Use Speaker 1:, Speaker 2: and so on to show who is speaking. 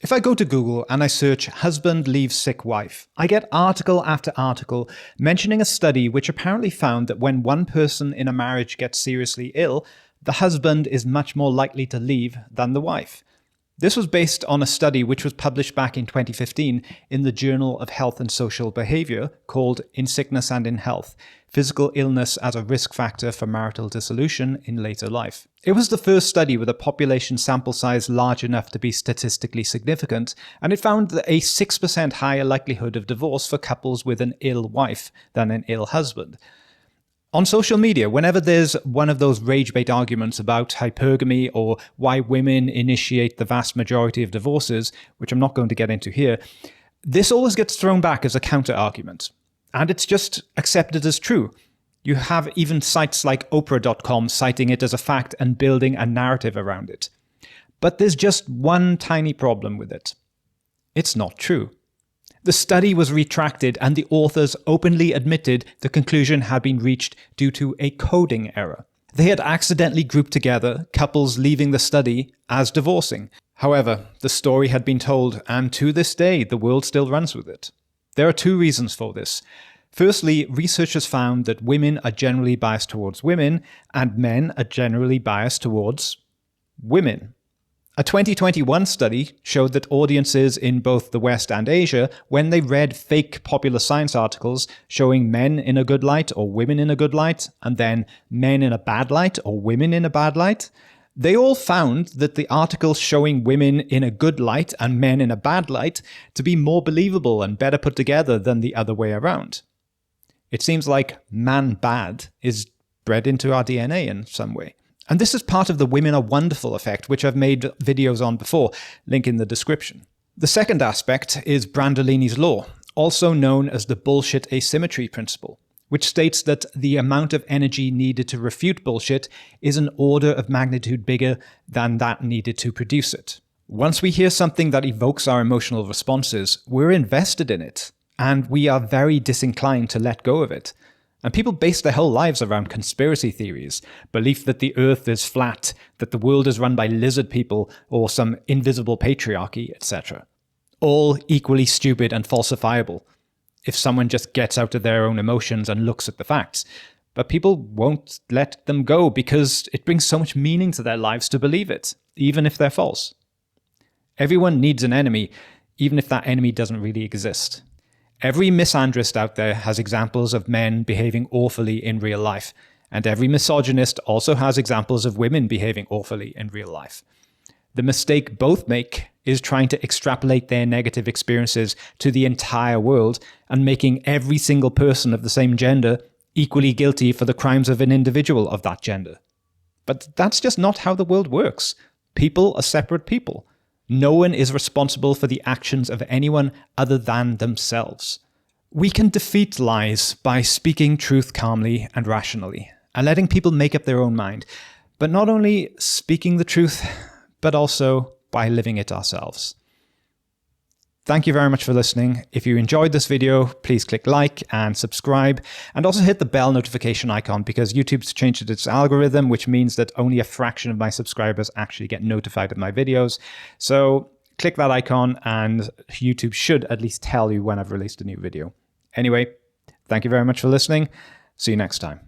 Speaker 1: If I go to Google and I search husband leaves sick wife, I get article after article mentioning a study which apparently found that when one person in a marriage gets seriously ill, the husband is much more likely to leave than the wife. This was based on a study which was published back in 2015 in the Journal of Health and Social Behavior called In Sickness and in Health: Physical Illness as a Risk Factor for Marital Dissolution in Later Life. It was the first study with a population sample size large enough to be statistically significant, and it found a 6% higher likelihood of divorce for couples with an ill wife than an ill husband. On social media, whenever there's one of those rage bait arguments about hypergamy or why women initiate the vast majority of divorces, which I'm not going to get into here, this always gets thrown back as a counter-argument. And it's just accepted as true. You have even sites like Oprah.com citing it as a fact and building a narrative around it. But there's just one tiny problem with it. It's not true. The study was retracted and the authors openly admitted the conclusion had been reached due to a coding error. They had accidentally grouped together couples leaving the study as divorcing. However, the story had been told, and to this day, the world still runs with it. There are two reasons for this. Firstly, researchers found that women are generally biased towards women, and men are generally biased towards women. A 2021 study showed that audiences in both the West and Asia, when they read fake popular science articles showing men in a good light or women in a good light, and then men in a bad light or women in a bad light, they all found that the articles showing women in a good light and men in a bad light to be more believable and better put together than the other way around. It seems like man bad is bred into our DNA in some way. And this is part of the women are wonderful effect, which I've made videos on before, link in the description. The second aspect is Brandolini's law, also known as the bullshit asymmetry principle, which states that the amount of energy needed to refute bullshit is an order of magnitude bigger than that needed to produce it. Once we hear something that evokes our emotional responses, we're invested in it, and we are very disinclined to let go of it. And people base their whole lives around conspiracy theories, belief that the earth is flat, that the world is run by lizard people or some invisible patriarchy, etc. All equally stupid and falsifiable if someone just gets out of their own emotions and looks at the facts. But people won't let them go because it brings so much meaning to their lives to believe it, even if they're false. Everyone needs an enemy, even if that enemy doesn't really exist. Every misandrist out there has examples of men behaving awfully in real life, and every misogynist also has examples of women behaving awfully in real life. The mistake both make is trying to extrapolate their negative experiences to the entire world and making every single person of the same gender equally guilty for the crimes of an individual of that gender. But that's just not how the world works. People are separate people. No one is responsible for the actions of anyone other than themselves. We can defeat lies by speaking truth calmly and rationally, and letting people make up their own mind, but not only speaking the truth, but also by living it ourselves. Thank you very much for listening. If you enjoyed this video, please click like and subscribe, and also hit the bell notification icon because YouTube's changed its algorithm, which means that only a fraction of my subscribers actually get notified of my videos. So click that icon and YouTube should at least tell you when I've released a new video. Anyway, thank you very much for listening. See you next time.